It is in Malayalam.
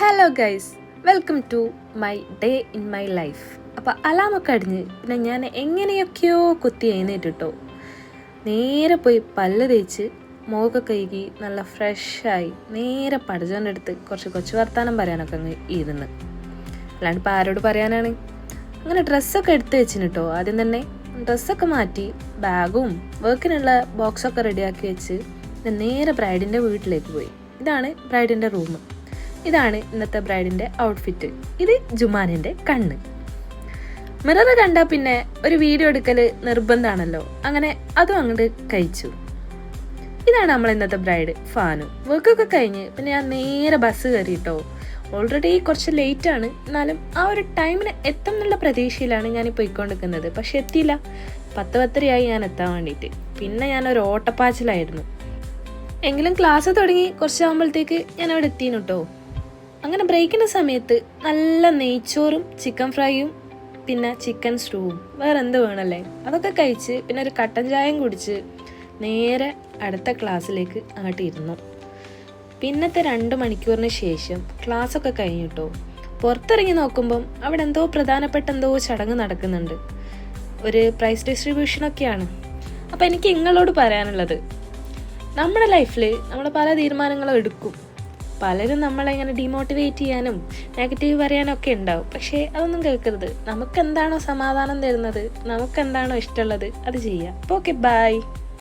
Hello guys, welcome to my day in my life. അപ്പോൾ അലാമൊക്കെ അടിഞ്ഞ് പിന്നെ ഞാൻ എങ്ങനെയൊക്കെയോ കുത്തി എഴുന്നേറ്റിട്ടോ. നേരെ പോയി പല്ല് തേച്ച് മുഖമൊക്കെ കഴുകി നല്ല ഫ്രഷായി നേരെ പഠിച്ചോൻ്റെ അടുത്ത് കുറച്ച് കൊച്ചു വർത്താനം പറയാനൊക്കെ അങ്ങ് ഇരുന്ന്. അല്ലാണ്ട് ഇപ്പോൾ ആരോട് പറയാനാണ്. അങ്ങനെ ഡ്രസ്സൊക്കെ എടുത്ത് വെച്ചിന് കേട്ടോ. ആദ്യം തന്നെ ഡ്രസ്സൊക്കെ മാറ്റി ബാഗും വർക്കിനുള്ള ബോക്സൊക്കെ റെഡിയാക്കി വെച്ച് നേരെ ബ്രൈഡിൻ്റെ വീട്ടിലേക്ക് പോയി. ഇതാണ് ബ്രൈഡിൻ്റെ റൂം. ഇതാണ് ഇന്നത്തെ ബ്രൈഡിൻ്റെ ഔട്ട്ഫിറ്റ്. ഇത് ജുമാനിൻ്റെ കണ്ണ്. മിറർ കണ്ടാൽ പിന്നെ ഒരു വീഡിയോ എടുക്കൽ നിർബന്ധമാണല്ലോ. അങ്ങനെ അതും അങ്ങോട്ട് കഴിച്ചു. ഇതാണ് നമ്മൾ ഇന്നത്തെ ബ്രൈഡ് ഫാനു. വർക്കൊക്കെ കഴിഞ്ഞ് പിന്നെ ഞാൻ നേരെ ബസ് കയറിയിട്ടോ. ഓൾറെഡി കുറച്ച് ലേറ്റാണ്, എന്നാലും ആ ഒരു ടൈമിന് എത്തും എന്നുള്ള പ്രതീക്ഷയിലാണ് ഞാൻ പോയിക്കൊണ്ടിരിക്കുന്നത്. പക്ഷെ എത്തിയില്ല. 10:10 ഞാൻ എത്താൻ വേണ്ടിയിട്ട്. പിന്നെ ഞാനൊരു ഓട്ടപ്പാച്ചിലായിരുന്നു. എങ്കിലും ക്ലാസ് തുടങ്ങി കുറച്ചാകുമ്പോഴത്തേക്ക് ഞാൻ അവിടെ എത്തിയിരുന്നു കേട്ടോ. അങ്ങനെ ബ്രേക്കിൻ്റെ സമയത്ത് നല്ല നെയ്ച്ചോറും ചിക്കൻ ഫ്രൈയും പിന്നെ ചിക്കൻ സ്റ്റൂവും വേറെ എന്ത് വേണമല്ലേ അതൊക്കെ കഴിച്ച് പിന്നെ ഒരു കട്ടൻ ചായയും കുടിച്ച് നേരെ അടുത്ത ക്ലാസ്സിലേക്ക് അങ്ങോട്ട് ഇരുന്നു. പിന്നത്തെ 2 മണിക്കൂറിന് ശേഷം ക്ലാസ്സൊക്കെ കഴിഞ്ഞിട്ടോ. പുറത്തിറങ്ങി നോക്കുമ്പം അവിടെ എന്തോ പ്രധാനപ്പെട്ട എന്തോ ചടങ്ങ് നടക്കുന്നുണ്ട്. ഒരു പ്രൈസ് ഡിസ്ട്രിബ്യൂഷനൊക്കെയാണ്. അപ്പോൾ എനിക്ക് നിങ്ങളോട് പറയാനുള്ളത്, നമ്മുടെ ലൈഫിൽ നമ്മൾ പല തീരുമാനങ്ങളും എടുക്കും. പലരും നമ്മളെ ഇങ്ങനെ ഡീമോട്ടിവേറ്റ് ചെയ്യാനും നെഗറ്റീവ് പറയാനൊക്കെ ഉണ്ടാവും. പക്ഷേ അതൊന്നും കേൾക്കരുത്. നമുക്കെന്താണോ സമാധാനം തരുന്നത്, നമുക്കെന്താണോ ഇഷ്ടമുള്ളത് അത് ചെയ്യാം. അപ്പോൾ ഓക്കെ, ബൈ.